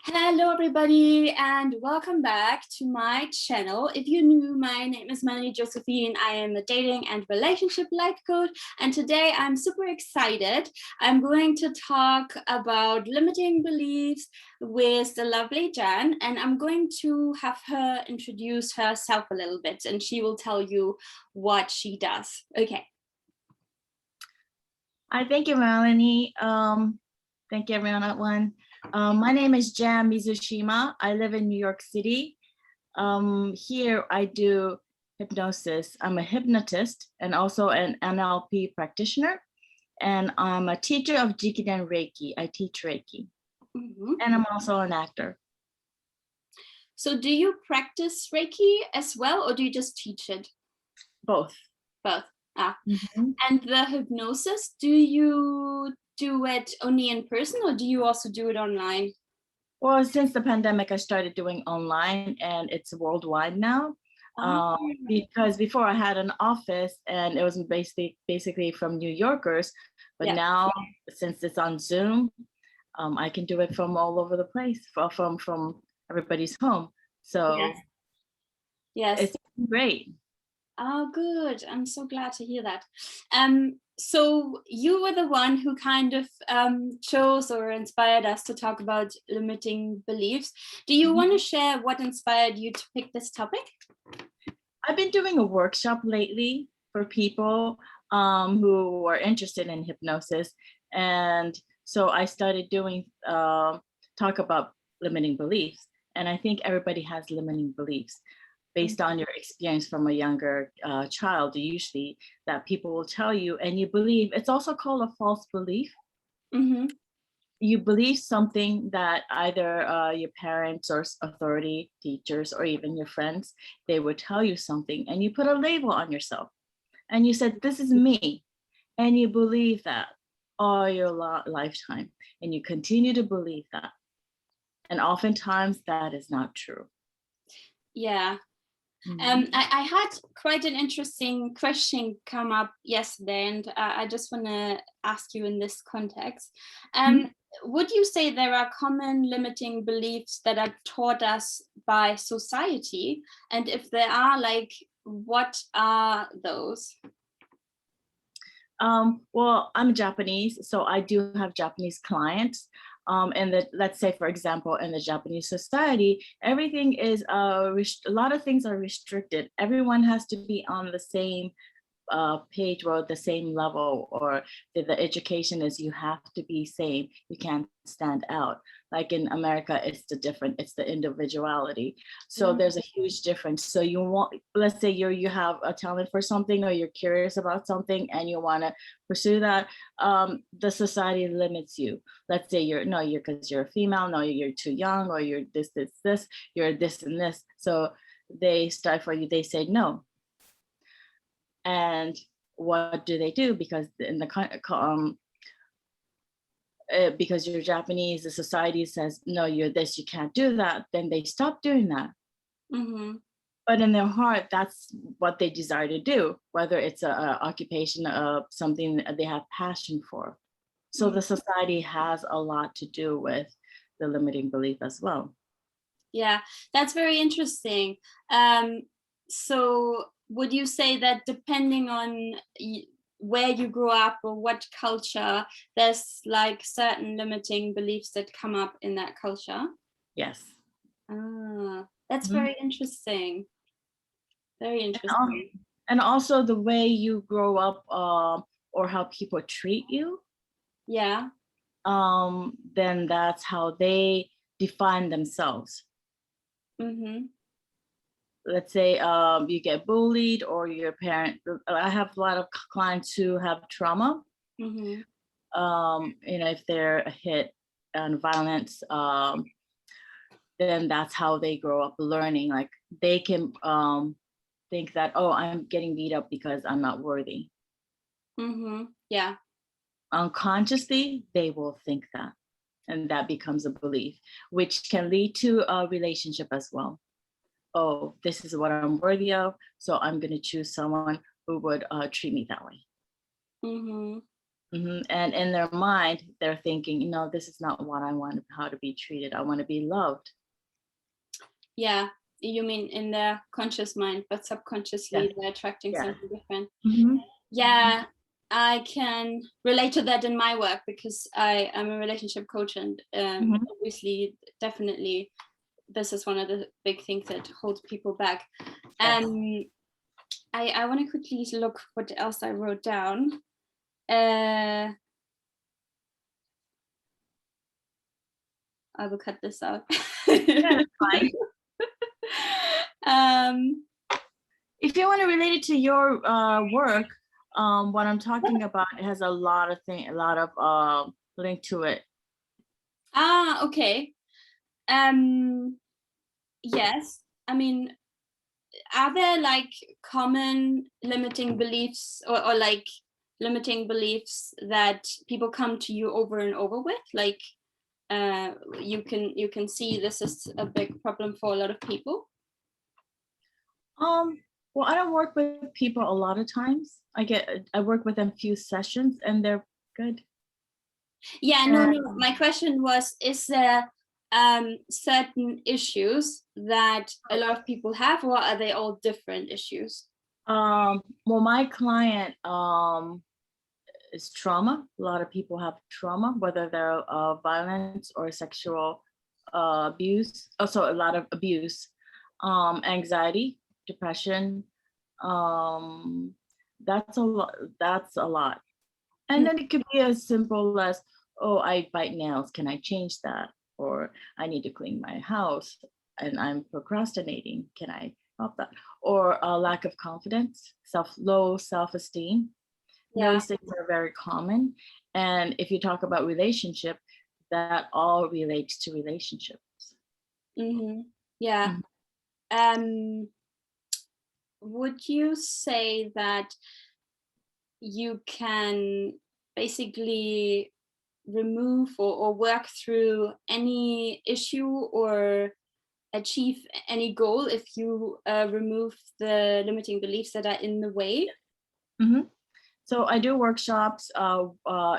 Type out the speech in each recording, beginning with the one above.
Hello everybody and welcome back to my channel. If you're new, my name is Melanie Josephine. I am a dating and relationship life coach, and today I'm super excited. I'm going to talk about limiting beliefs with the lovely Jan, and I'm going to have her introduce herself a little bit and she will tell you what she does. Okay. Hi, thank you, Melanie. Thank you, everyone. My name is Jan Mizushima. I live in New York City. Here I do hypnosis. I'm a hypnotist and also an NLP practitioner. And I'm a teacher of Jiki and Reiki. I teach Reiki. Mm-hmm. And I'm also an actor. So do you practice Reiki as well, or do you just teach it? Both. Both. Mm-hmm. And the hypnosis, do you do it only in person or do you also do it online? Well, since the pandemic, I started doing online and it's worldwide now. Because before I had an office and it was basically from New Yorkers, but now since it's on Zoom, I can do it from all over the place, from everybody's home. So yes, it's great. Oh, good. I'm so glad to hear that. So you were the one who kind of chose or inspired us to talk about limiting beliefs. Do you want to share what inspired you to pick this topic? I've been doing a workshop lately for people who are interested in hypnosis. And so I started doing talk about limiting beliefs. And I think everybody has limiting beliefs based on your experience from a younger child, usually that people will tell you and you believe. It's also called a false belief. Mm-hmm. You believe something that either your parents or authority teachers or even your friends, they would tell you something and you put a label on yourself and you said, this is me. And you believe that all your lifetime and you continue to believe that. And oftentimes that is not true. Yeah. I had quite an interesting question come up yesterday, and I just want to ask you in this context. Would you say there are common limiting beliefs that are taught us by society? And if there are, like, what are those? Well, I'm Japanese, so I do have Japanese clients. And let's say, for example, in the Japanese society, everything is a lot of things are restricted. Everyone has to be on the same page or the same level, or the education is you have to be same. You can't stand out. Like in America, it's the individuality. So there's a huge difference. So you want, let's say you have a talent for something or you're curious about something and you want to pursue that. The society limits you. Let's say you're because you're a female, no, you're too young, or you're this, you're this and this. So they start for you, they say no. And what do they do? Because in the because you're Japanese, the society says no, you're this, you can't do that. Then they stop doing that. But in their heart, that's what they desire to do. Whether it's a occupation of something that they have passion for. So the society has a lot to do with the limiting belief as well. Yeah, that's very interesting. So would you say that depending on where you grew up or what culture, there's like certain limiting beliefs that come up in that culture? Yes. That's very interesting. Very interesting. And also the way you grow up or how people treat you. Yeah. Then that's how they define themselves. Let's say you get bullied or your parent. I have a lot of clients who have trauma. If they're hit and violence, then that's how they grow up learning. Like they can think that, oh, I'm getting beat up because I'm not worthy. Yeah. Unconsciously, they will think that. And that becomes a belief, which can lead to a relationship as well. Oh, this is what I'm worthy of, so I'm going to choose someone who would treat me that way. And in their mind, they're thinking, this is not what I want, how to be treated. I want to be loved. Yeah, you mean in their conscious mind, but subconsciously they're attracting something different. Yeah, I can relate to that in my work because I am a relationship coach, and obviously, definitely, this is one of the big things that holds people back. I want to quickly look what else I wrote down. I will cut this out. Yeah, that's fine. If you want to relate it to your work, what I'm talking about, it has a lot of link to it. Okay. Yes. I mean, are there like common limiting beliefs or like limiting beliefs that people come to you over and over with? Like you can see this is a big problem for a lot of people. Well, I don't work with people a lot of times. I work with them a few sessions and they're good. Yeah, no. My question was, is there certain issues that a lot of people have, or are they all different issues? Well, my client is trauma. A lot of people have trauma, whether they're violence or sexual abuse. Also, a lot of abuse, anxiety, depression. That's a lot. And then it could be as simple as, oh, I bite nails. Can I change that? Or I need to clean my house and I'm procrastinating. Can I help that? Or a lack of confidence, low self-esteem. Yeah. Those things are very common. And if you talk about relationship, that all relates to relationships. Yeah. Would you say that you can basically remove or work through any issue or achieve any goal if you remove the limiting beliefs that are in the way? So I do workshops. I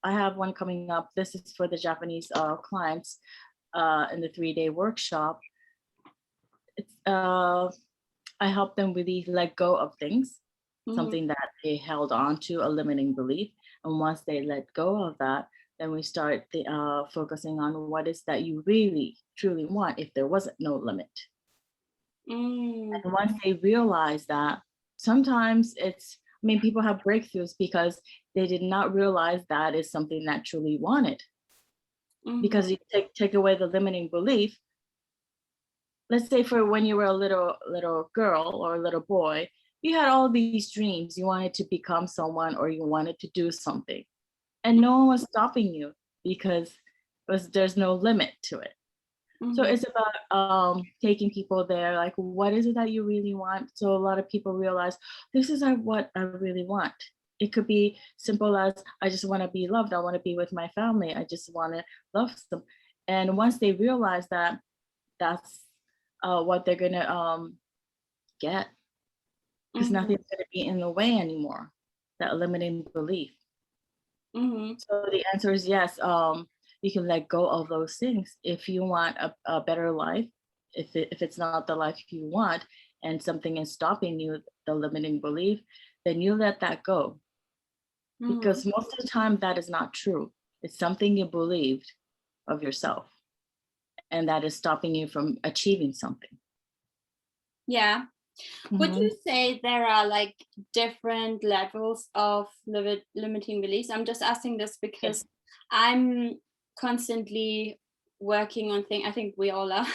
have one coming up. This is for the Japanese clients in the 3-day workshop. I help them really let go of things, something that they held on to, a limiting belief. And once they let go of that, then we start focusing on what is that you really, truly want if there wasn't no limit. And once they realize that, sometimes people have breakthroughs because they did not realize that is something that truly wanted. Because you take away the limiting belief. Let's say for when you were a little girl or a little boy, you had all these dreams. You wanted to become someone or you wanted to do something. And no one was stopping you because there's no limit to it. So it's about taking people there, like, what is it that you really want? So a lot of people realize, this is what I really want. It could be simple as, I just want to be loved. I want to be with my family. I just want to love them. And once they realize that, that's what they're going to get. Because nothing's going to be in the way anymore, that limiting belief. So the answer is yes. You can let go of those things if you want a better life. If it's not the life you want and something is stopping you, the limiting belief, then you let that go. Because most of the time that is not true. It's something you believed of yourself, and that is stopping you from achieving something. Yeah. Would you say there are like different levels of limiting beliefs? I'm just asking this because I'm constantly working on things. I think we all are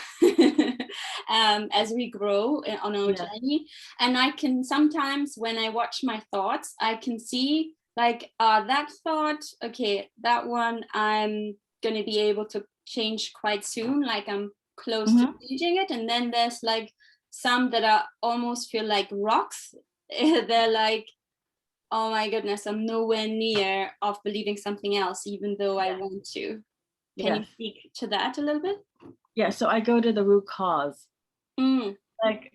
as we grow on our journey. And I can sometimes, when I watch my thoughts, I can see like that thought, okay, that one I'm going to be able to change quite soon. Like I'm close to changing it. And then there's like some that are almost feel like rocks. They're like, oh my goodness, I'm nowhere near of believing something else, even though I want to. Can you speak to that a little bit? Yeah, so I go to the root cause. Like,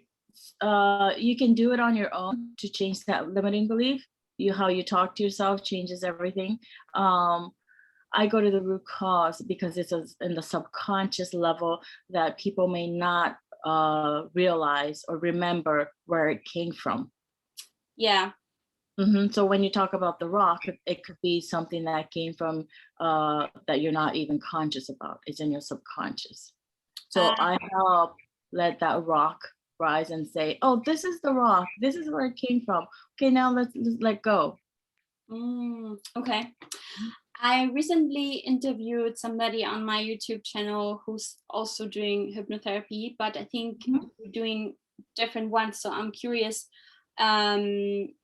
you can do it on your own to change that limiting belief. how you talk to yourself changes everything. I go to the root cause because it's in the subconscious level that people may not realize or remember where it came from. Yeah. So when you talk about the rock, it could be something that came from that you're not even conscious about. It's in your subconscious. So I help let that rock rise and say, oh, this is the rock. This is where it came from. Okay, now let's let go. Okay. I recently interviewed somebody on my YouTube channel who's also doing hypnotherapy, but I think we're doing different ones. So I'm curious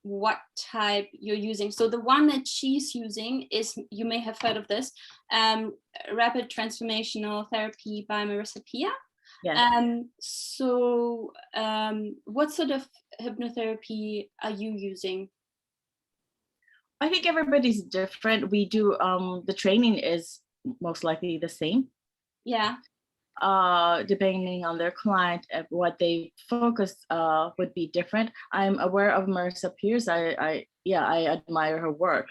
what type you're using. So the one that she's using is, you may have heard of this, Rapid Transformational Therapy by Marissa Pia. Yes. So what sort of hypnotherapy are you using? I think everybody's different. We do the training is most likely the same. Yeah. Depending on their client, what they focus would be different. I'm aware of Marissa Pierce. I admire her work,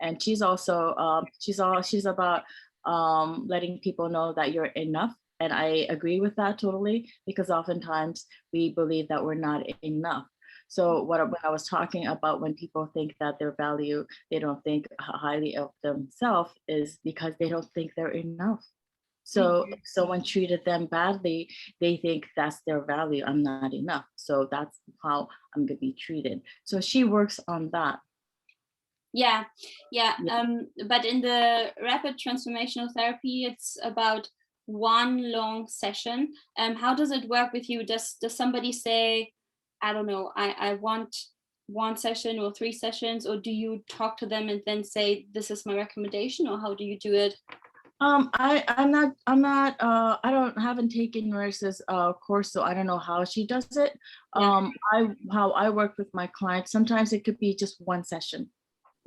and she's also she's about letting people know that you're enough, and I agree with that totally, because oftentimes we believe that we're not enough. So when I was talking about when people think that their value, they don't think highly of themselves, is because they don't think they're enough. So if someone treated them badly, they think that's their value. I'm not enough. So that's how I'm going to be treated. So she works on that. Yeah. But in the rapid transformational therapy, it's about one long session. How does it work with you? Does somebody say, I don't know, I want one session or 3 sessions, or do you talk to them and then say, this is my recommendation, or how do you do it? I haven't taken Marissa's course, so I don't know how she does it. How I work with my clients, sometimes it could be just one session.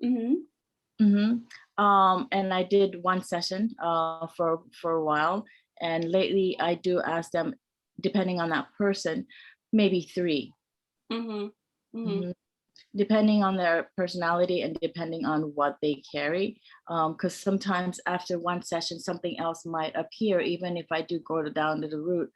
And I did one session for a while, and lately I do ask them, depending on that person, maybe 3. Depending on their personality and depending on what they carry, because sometimes after one session something else might appear, even if I do go down to the root.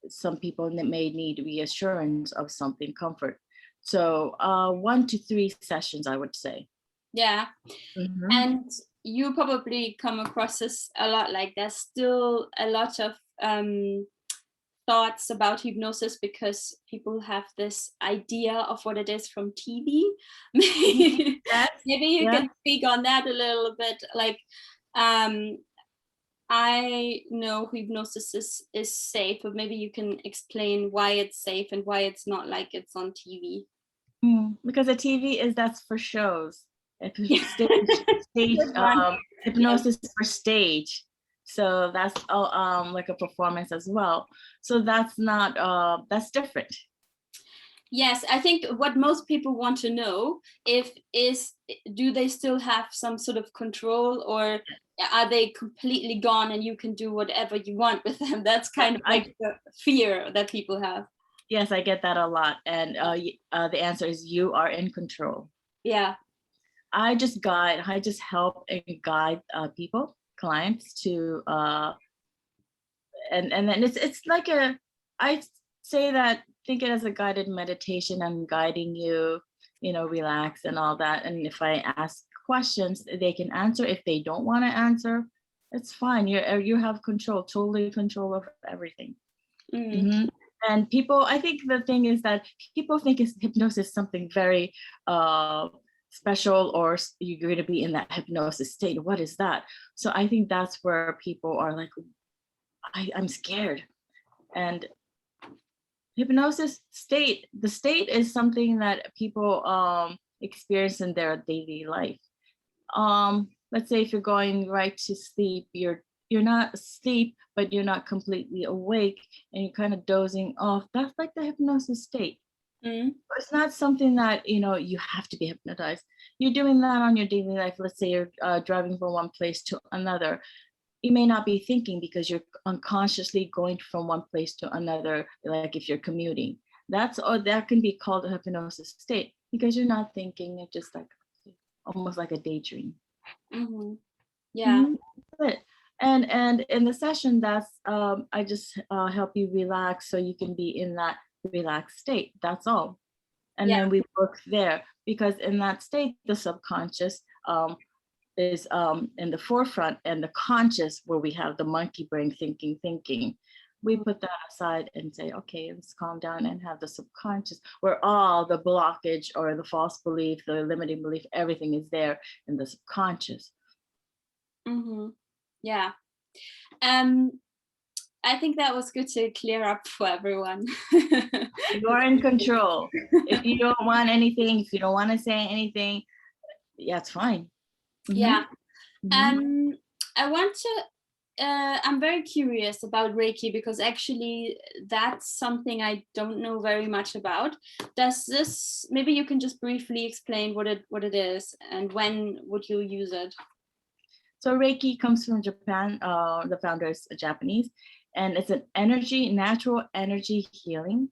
Some people may need reassurance of something, comfort. So 1 to 3 sessions, I would say. Yeah. And you probably come across this a lot, like there's still a lot of thoughts about hypnosis because people have this idea of what it is from TV. Maybe you can speak on that a little bit. Like, I know hypnosis is safe, but maybe you can explain why it's safe and why it's not like it's on TV. Because the TV that's for shows. Stage hypnosis for stage. So that's like a performance as well. So that's not that's different. Yes, I think what most people want to know is do they still have some sort of control, or are they completely gone and you can do whatever you want with them? That's kind of like the fear that people have. Yes, I get that a lot. And the answer is you are in control. Yeah. I just help and guide people, clients to, and then it's like I say that, think it as a guided meditation. I'm guiding you, relax and all that. And if I ask questions, they can answer. If they don't want to answer, it's fine. You have control, totally control of everything. And people, I think the thing is that people think hypnosis is something very special, or you're going to be in that hypnosis state. What is that? So I think that's where people are like, I'm scared. And hypnosis state, the state is something that people experience in their daily life. Let's say if you're going right to sleep, you're not asleep, but you're not completely awake and you're kind of dozing off. That's like the hypnosis state. It's not something that, you have to be hypnotized. You're doing that on your daily life. Let's say you're driving from one place to another. You may not be thinking because you're unconsciously going from one place to another, like if you're commuting. That can be called a hypnosis state. because you're not thinking. It's just like almost like a daydream. Yeah. But and in the session, that's I just help you relax so you can be in that relaxed state. That's all. And then we work there, because in that state, the subconscious is in the forefront, and the conscious, where we have the monkey brain thinking. We put that aside and say, okay, let's calm down and have the subconscious, where all the blockage or the false belief, the limiting belief, everything is there in the subconscious. Yeah. I think that was good to clear up for everyone. You're in control. If you don't want anything, if you don't want to say anything, yeah, it's fine. Yeah. I want to, I'm very curious about Reiki, because actually that's something I don't know very much about. Does this, maybe you can just briefly explain what it is and when would you use it? So Reiki comes from Japan. The founder is Japanese, and it's an natural energy healing.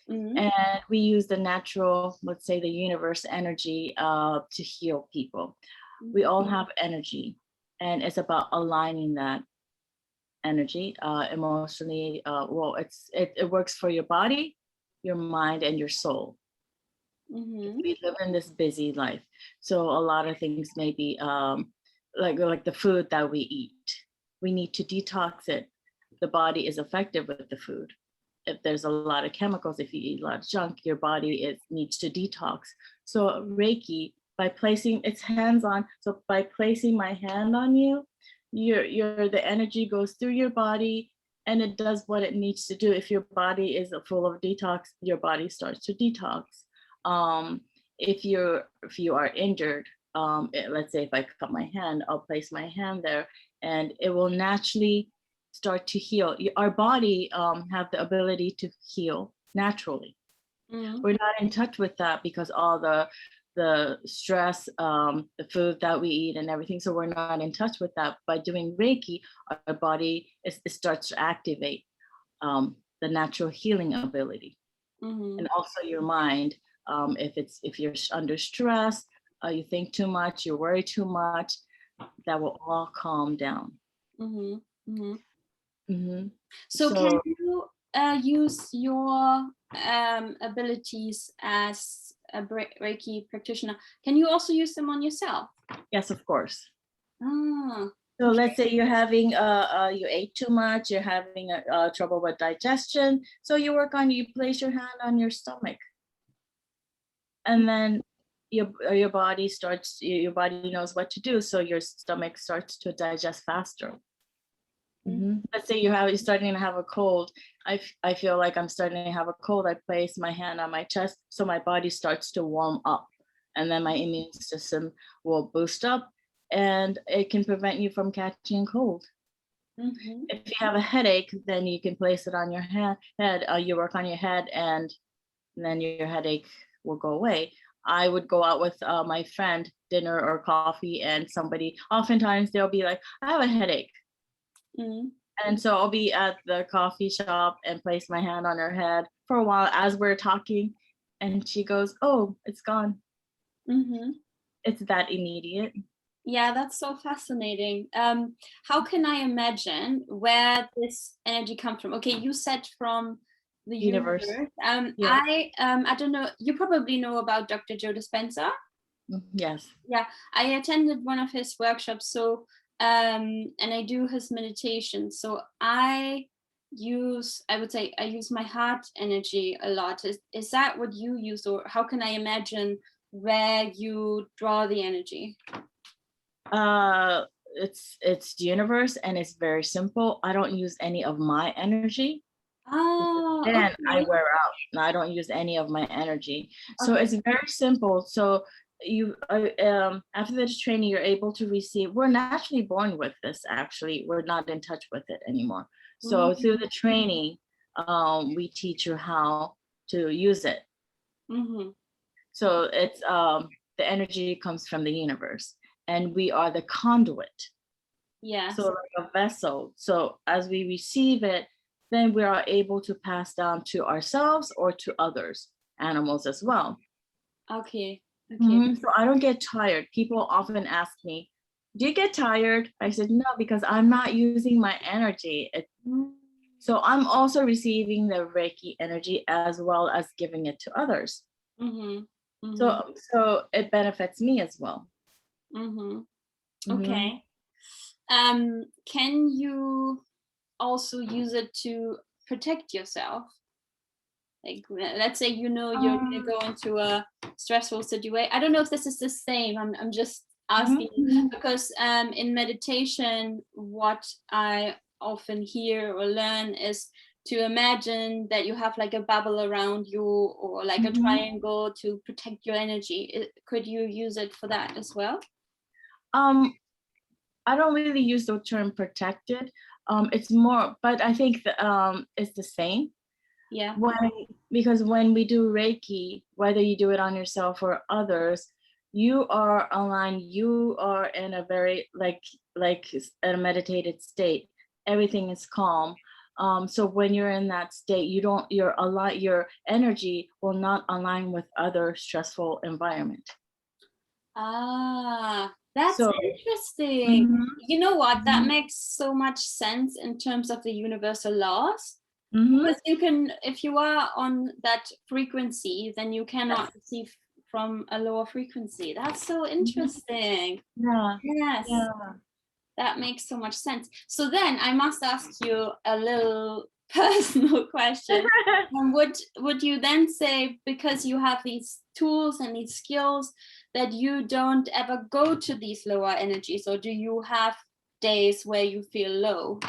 And we use the natural, let's say the universe energy to heal people. We all have energy, and it's about aligning that energy emotionally. Well, it works for your body, your mind, and your soul. We live in this busy life, so a lot of things may be like the food that we eat. We need to detox it. The body is affected with the food. If there's a lot of chemicals, if you eat a lot of junk, your body needs to detox. So Reiki, by placing its hands on, so by placing my hand on you, the energy goes through your body and it does what it needs to do. If your body is full of detox, your body starts to detox. If you are injured, let's say if I cut my hand, I'll place my hand there and it will naturally start to heal. Our body have the ability to heal naturally. We're not in touch with that because all the stress, the food that we eat and everything. So we're not in touch with that. By doing Reiki, our body it starts to activate the natural healing ability. And also your mind. If you're under stress, you think too much, you worry too much, that will all calm down. So can you use your abilities as a Reiki practitioner? Can you also use them on yourself? Yes, of course. So let's say you're having you ate too much, you're having trouble with digestion. So you place your hand on your stomach, and then your body knows what to do. So your stomach starts to digest faster. Let's say you're starting to have a cold. I feel like I'm starting to have a cold. I place my hand on my chest, so my body starts to warm up, and then my immune system will boost up, and it can prevent you from catching a cold. If you have a headache, then you can place it on your head. You work on your head, and then your headache will go away. I would go out with my friend, dinner or coffee, and oftentimes they'll be like, I have a headache. And so I'll be at the coffee shop and place my hand on her head for a while as we're talking, and she goes, oh, it's gone. It's that immediate. Yeah, that's so fascinating. How can I imagine where this energy comes from? Okay, you said from the universe. Yeah. I don't know, you probably know about Dr. Joe Dispenza. Yes. Yeah, I attended one of his workshops, so and I do his meditation. So I use my heart energy a lot. Is that what you use, or how can I imagine where you draw the energy? It's universe, and it's very simple. I don't use any of my energy. And okay. I wear out. I don't use any of my energy. So it's very simple. So you after this training, you're able to receive. We're naturally born with this. Actually, we're not in touch with it anymore. So through the training, we teach you how to use it. So it's the energy comes from the universe, and we are the conduit. Yes. So like a vessel. So as we receive it, then we are able to pass down to ourselves or to others, animals as well. Okay. Okay. So I don't get tired. People often ask me, do you get tired? I said, no, because I'm not using my energy. So I'm also receiving the Reiki energy as well as giving it to others. Mm-hmm. Mm-hmm. So it benefits me as well. Mm-hmm. Mm-hmm. Okay. Can you also use it to protect yourself? Like, let's say you're gonna go into a stressful situation. I don't know if this is the same. I'm just asking Mhm. because in meditation, what I often hear or learn is to imagine that you have like a bubble around you or like a Mhm. triangle to protect your energy. Could you use it for that as well? Um, I don't really use the term protected. It's more, but I think it's the same. Yeah. Because when we do Reiki, whether you do it on yourself or others, you are aligned. You are in a very like a meditated state. Everything is calm. So when you're in that state, your energy will not align with other stressful environment. Ah, that's So interesting. mhm, You know what? That mhm, makes so much sense in terms of the universal laws. mhm, Because you can, if you are on that frequency, then you yes, cannot receive from a lower frequency. That's so mhm, interesting. yeah, Yes, yeah. that makes so much sense. So then I must ask you a little personal question. Would you then say, because you have these tools and these skills, that you don't ever go to these lower energies, or do you have days where you feel low?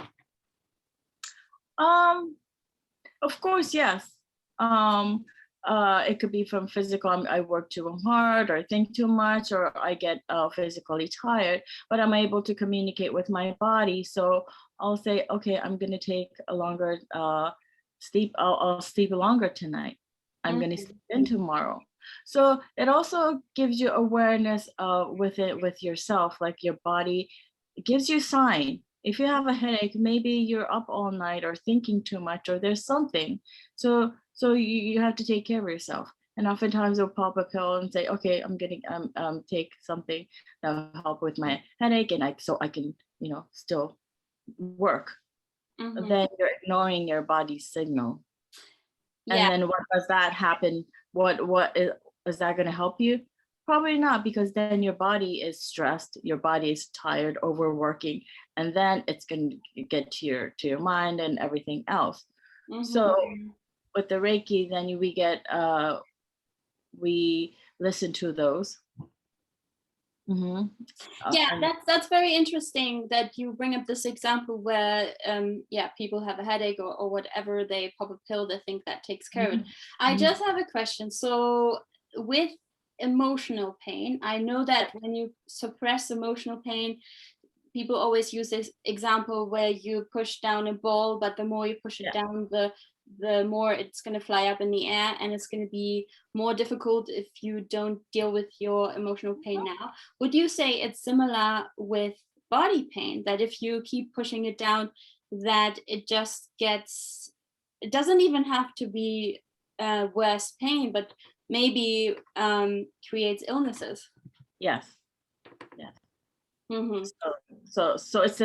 um, Of course, yes. It could be from physical. I work too hard, or think too much, or I get physically tired. But I'm able to communicate with my body, so I'll say, okay, I'm gonna take a longer sleep. I'll sleep longer tonight. I'm gonna Mhm. sleep in tomorrow. So it also gives you awareness with yourself, like your body. It gives you sign. If you have a headache, maybe you're up all night or thinking too much, or there's something. So you have to take care of yourself. And oftentimes they'll pop a pill and say, okay, I'm gonna take something that'll help with my headache, and I can still work. Mhm. Then you're ignoring your body's signal. And Yeah. then what does that happen? Is that going to help you? Probably not, because then your body is stressed, your body is tired, overworking, and then it's going to get to your mind and everything else. So Mhm. with the Reiki, then we listen to those. Hmm Yeah, and that's very interesting that you bring up this example where yeah, people have a headache or whatever, they pop a pill, they think that takes care of it. Mhm, I mhm, just have a question. So with emotional pain, I know that when you suppress emotional pain, people always use this example where you push down a ball, but the more you push it yeah. down, the more it's going to fly up in the air, and it's going to be more difficult if you don't deal with your emotional pain now. Would you say it's similar with body pain, that if you keep pushing it down, that it just gets, it doesn't even have to be worse pain, but maybe creates illnesses? Yes. Yes. Mm-hmm. So it's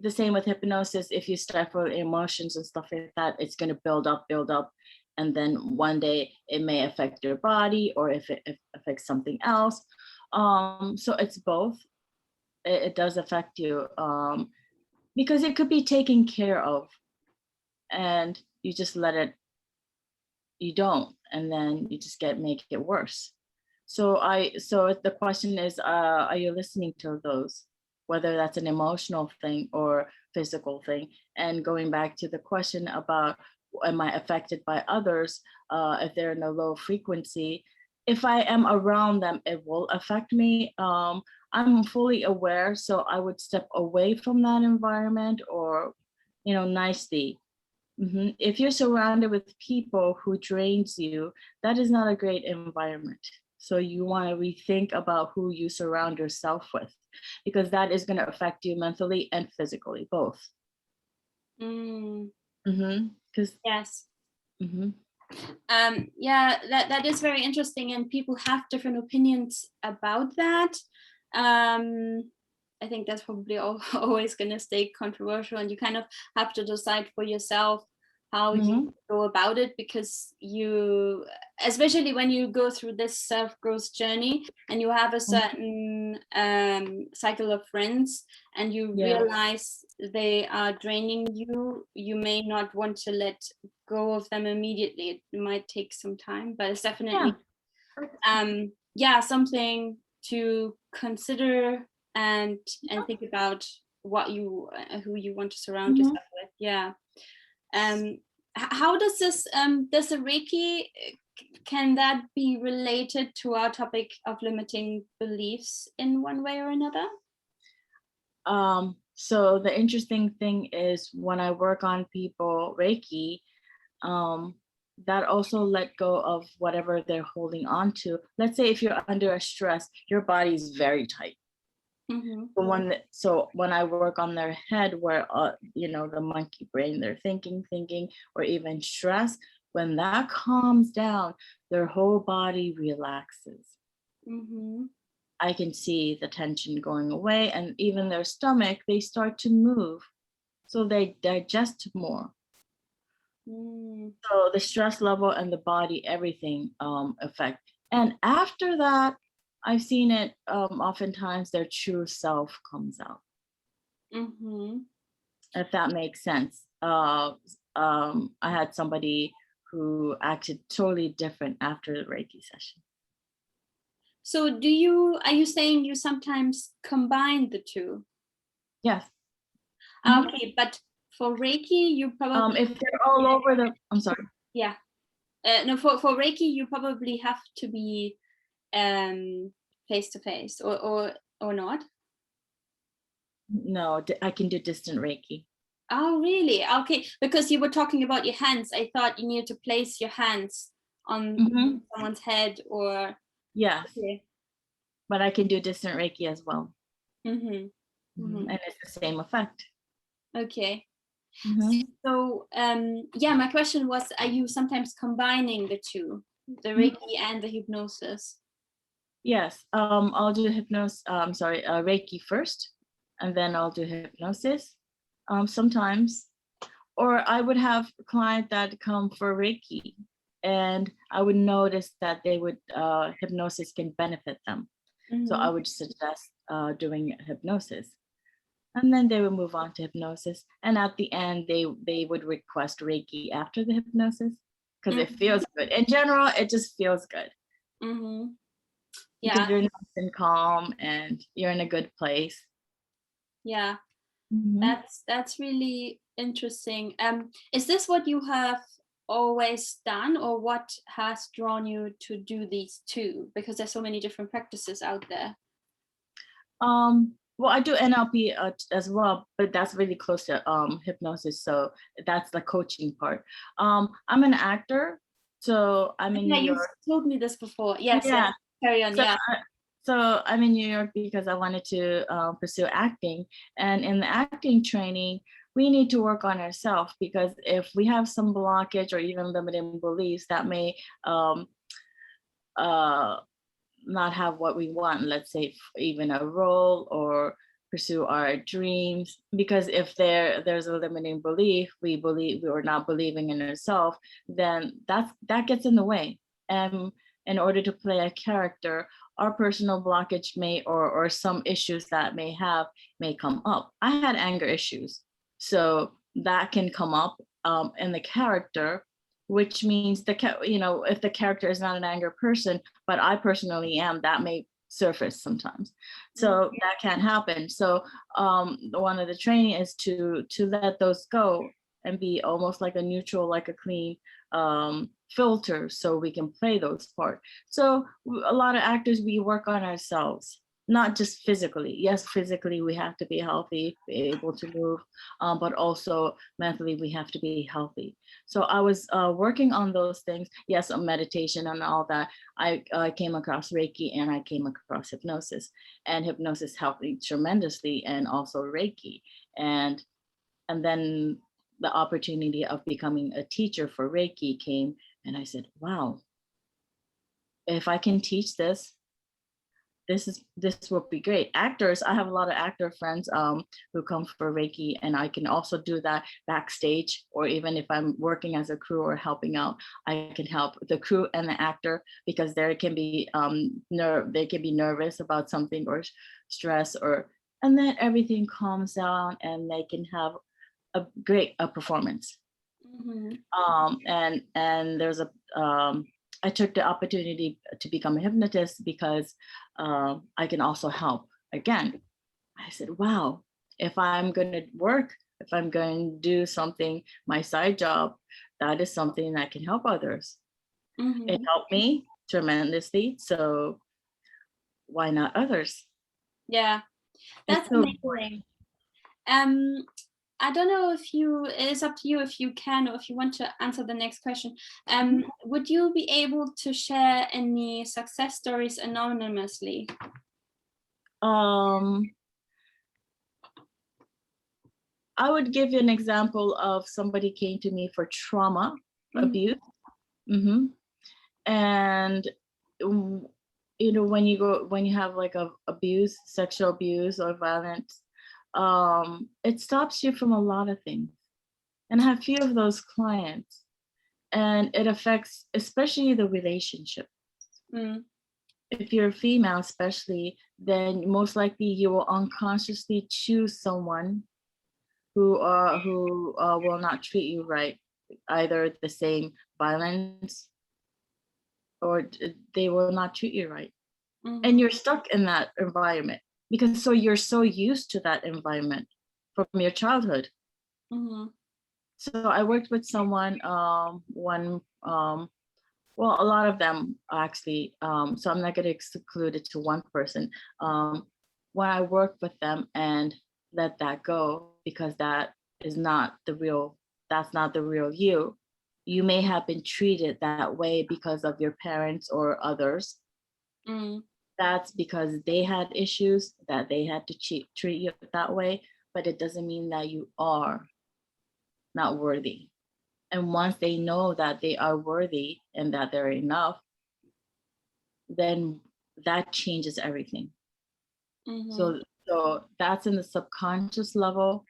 the same with hypnosis. If you stifle emotions and stuff like that, it's going to build up, and then one day it may affect your body, or if it affects something else. So it's both. It does affect you, because it could be taken care of, and you just let it. You don't, and then you just make it worse. So the question is, are you listening to those, whether that's an emotional thing or physical thing? And going back to the question about, am I affected by others, if they're in a low frequency? If I am around them, it will affect me. I'm fully aware, so I would step away from that environment, or nicely. If you're surrounded with people who drains you, that is not a great environment. So you want to rethink about who you surround yourself with, because that is going to affect you mentally and physically, both. Mm, Because yes. Yeah, that is very interesting, and people have different opinions about that. I think that's probably always going to stay controversial, and you kind of have to decide for yourself how you go about it, because you, especially when you go through this self-growth journey and you have a certain cycle of friends and you realize they are draining you, you may not want to let go of them immediately. It might take some time, but it's definitely something to consider and think about what you who you want to surround yourself with. How does this does the Reiki, can that be related to our topic of limiting beliefs in one way or another? So the interesting thing is when I work on people Reiki, that also let go of whatever they're holding on to. Let's say if you're under a stress, your body is very tight. So when I work on their head, where the monkey brain, they're thinking, or even stress, when that calms down, their whole body relaxes. I can see the tension going away, and even their stomach, they start to move, so they digest more. So the stress level and the body, everything affect. And after that, I've seen it oftentimes their true self comes out. If that makes sense. I had somebody who acted totally different after the Reiki session. So are you saying you sometimes combine the two? Yes. Okay, but for Reiki, you probably... if they're all over the... I'm sorry. Yeah. No, for Reiki, you probably have to be face to face, or not? No, I can do distant Reiki. Oh, really? Okay, because you were talking about your hands. I thought you needed to place your hands on someone's head, or... Yes. Okay. But I can do distant Reiki as well. And it's the same effect. Okay. So my question was, are you sometimes combining the two, the Reiki and the hypnosis? Yes, I'll do Reiki first, and then I'll do hypnosis sometimes. Or I would have a client that come for Reiki, and I would notice that they would hypnosis can benefit them. So I would suggest doing hypnosis. And then they would move on to hypnosis. And at the end, they would request Reiki after the hypnosis, because it feels good. In general, it just feels good. Because you're nice and calm and you're in a good place. Yeah, that's really interesting. Is this what you have always done, or what has drawn you to do these two? Because there's so many different practices out there. Well, I do NLP as well, but that's really close to hypnosis. So that's the coaching part. I'm an actor, so I'm in New York. You told me this before. Yes. Carry on. So I'm in New York because I wanted to pursue acting. And in the acting training, we need to work on ourselves, because if we have some blockage or even limiting beliefs that may not have what we want, let's say even a role or pursue our dreams, because if there's a limiting belief, we are not believing in ourselves, then that gets in the way. And in order to play a character, our personal blockage or some issues that may come up. I had anger issues, so that can come up in the character, which means if the character is not an anger person, but I personally am, that may surface sometimes. So that can't happen. So one of the training is to let those go and be almost like a neutral, like a clean filter, so we can play those parts. So a lot of actors, we work on ourselves, not just physically. Yes, physically we have to be healthy, be able to move, but also mentally we have to be healthy. So I was working on those things. Yes, on meditation and all that. I came across Reiki, and I came across hypnosis, and hypnosis helped me tremendously, and also Reiki. And then the opportunity of becoming a teacher for Reiki came And I said, wow, if I can teach this, this will be great. Actors, I have a lot of actor friends who come for Reiki, and I can also do that backstage, or even if I'm working as a crew or helping out, I can help the crew and the actor, because there can be they can be nervous about something or stress, or and then everything calms down and they can have a great performance. Mhm. And there's a I took the opportunity to become a hypnotist because I can also help. Again, I said, wow, if I'm going to work, if I'm going to do something, my side job, that is something that can help others. It Mhm. helped me tremendously. So why not others? Yeah, It's that's so amazing. Um, I don't know if it's up to you if you can or if you want to answer the next question. Would you be able to share any success stories anonymously? um I would give you an example of somebody came to me for trauma Mhm. abuse. Hmm. And mm, when you have like a abuse, sexual abuse or violence, it stops you from a lot of things. And I have few of those clients, and it affects especially the relationship. Mm. If you're a female especially, then most likely you will unconsciously choose someone who will not treat you right, either the same violence, or they will not treat you right, and Mhm. you're stuck in that environment because you're so used to that environment from your childhood. Mhm. So I worked with someone, one well, a lot of them actually, so I'm not going to exclude it to one person. When I worked with them and let that go, because is not the real that's not the real you. You may have been treated that way because of your parents or others. Mm. That's because they had issues that they had to treat you that way, but it doesn't mean that you are not worthy. And once they know that they are worthy and that they're enough, then that changes everything. Mhm. So that's in the subconscious level,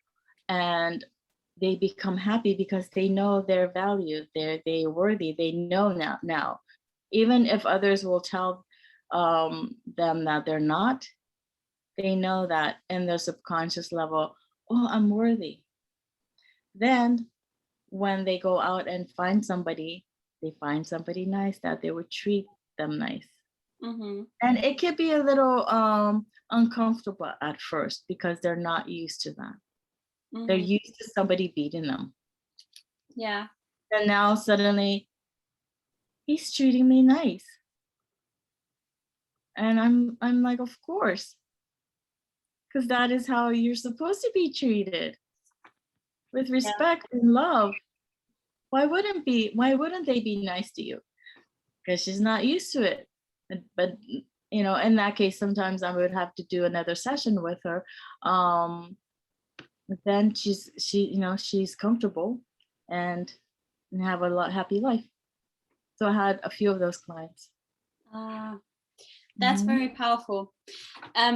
and they become happy because they know their value. They're worthy. They know now. Even if others will tell them that they're not, they know that in their subconscious level, oh, I'm worthy. Then when they go out and find somebody, they find somebody nice, that they would treat them nice. Mhm. And it could be a little uncomfortable at first because they're not used to that. They're Mhm. used to somebody beating them. Yeah. And now suddenly he's treating me nice. And I'm like, of course, because that is how you're supposed to be treated, with Yeah. respect and love. Why wouldn't they be nice to you? Because she's not used to it. But in that case, sometimes I would have to do another session with her. But then she's comfortable and have a lot happy life. So I had a few of those clients. Ah, that's Hmm. very powerful. I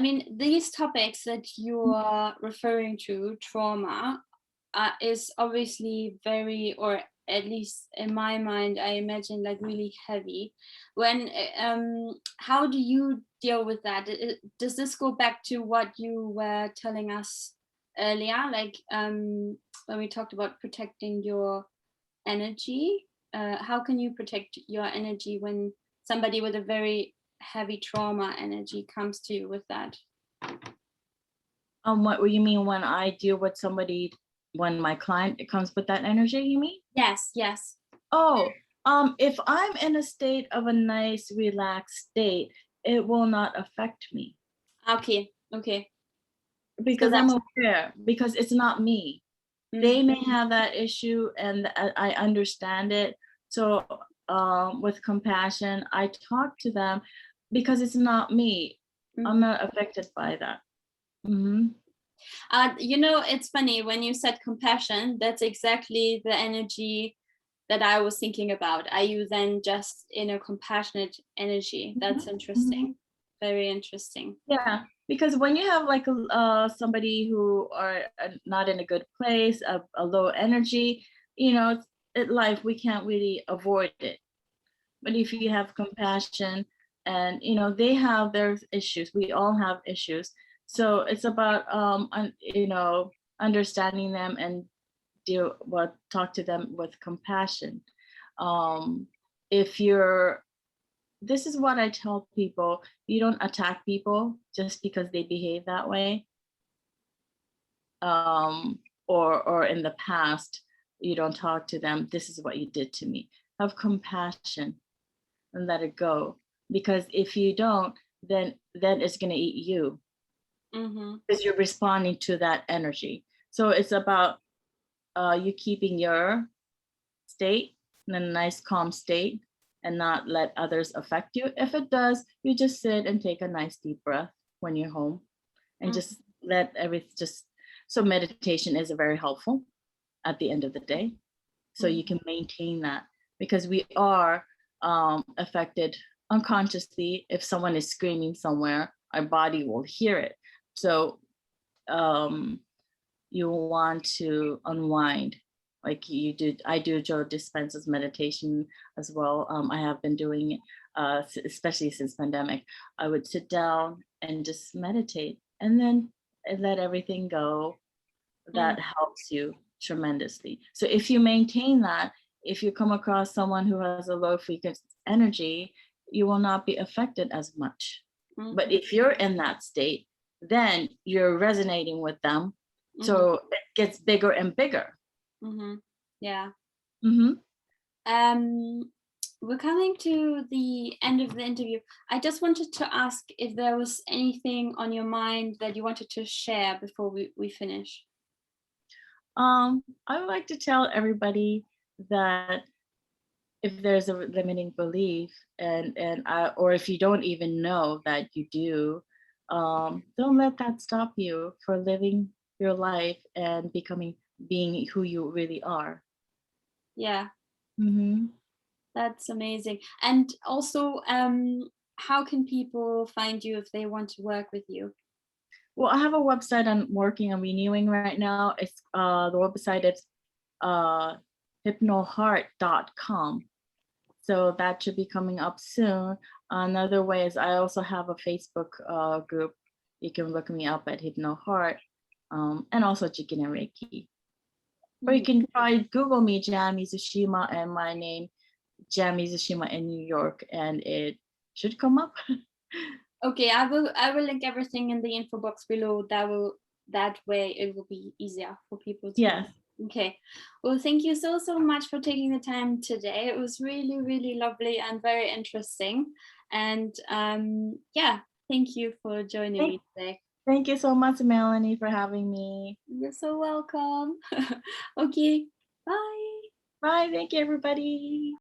mean, these topics that you are referring to, trauma, is obviously very, or at least in my mind, I imagine like really heavy. How do you deal with that? Does this go back to what you were telling us earlier, like when we talked about protecting your energy? How can you protect your energy when somebody with a very heavy trauma energy comes to you with that? What you mean when I deal with somebody, when my client comes with that energy, you mean? Yes, yes. Oh, if I'm in a state of a nice, relaxed state, it will not affect me Okay, okay. So because I'm that's aware, because it's not me. mm, They may have that issue and I understand it. So with compassion, I talk to them because it's not me. I'm mhm. not affected by that. Hmm. You know, it's funny when you said compassion, that's exactly the energy that I was thinking about. Are you then just in a compassionate energy? That's interesting. Very interesting. Yeah, because when you have like somebody who are not in a good place, a low energy, in life we can't really avoid it. But if you have compassion, and they have their issues, we all have issues. So it's about understanding them and talk to them with compassion. If you're This is what I tell people: you don't attack people just because they behave that way, or in the past you don't talk to them. This is what you did to me. Have compassion and let it go, because if you don't, then it's going to eat you, because you're responding to that energy. So it's about you keeping your state in a nice calm state and not let others affect you. If it does, you just sit and take a nice deep breath when you're home, and just let everything just. So meditation is very helpful at the end of the day, so you can maintain that, because we are affected unconsciously. If someone is screaming somewhere, our body will hear it. So you want to unwind, like you do. I do Joe Dispenza's meditation as well. I have been doing it, especially since pandemic. I would sit down and just meditate, and then let everything go. That helps you tremendously. So if you maintain that, if you come across someone who has a low frequency energy, you will not be affected as much. But if you're in that state, then you're resonating with them. So it gets bigger and bigger. Yeah. We're coming to the end of the interview. I just wanted to ask if there was anything on your mind that you wanted to share before we finish. I would like to tell everybody that if there's a limiting belief, or if you don't even know that you do, don't let that stop you for living your life and being who you really are. Yeah. That's amazing. And also, how can people find you if they want to work with you? Well, I have a website I'm working on renewing right now. It's the website is hypnoheart.com. So that should be coming up soon. Another way is I also have a Facebook group. You can look me up at Hypnoheart, and also Chicken and Reiki. Or you can try Google me, Jam Mizushima, and my name, Jam Mizushima in New York, and it should come up. Okay, I will link everything in the info box below. That way it will be easier for people to. Yes. Okay. Well, thank you so much for taking the time today. It was really, really lovely and very interesting. And yeah, thank you for joining me today. Thank you so much, Melanie, for having me. You're so welcome. Okay. Bye. Bye. Thank you, everybody.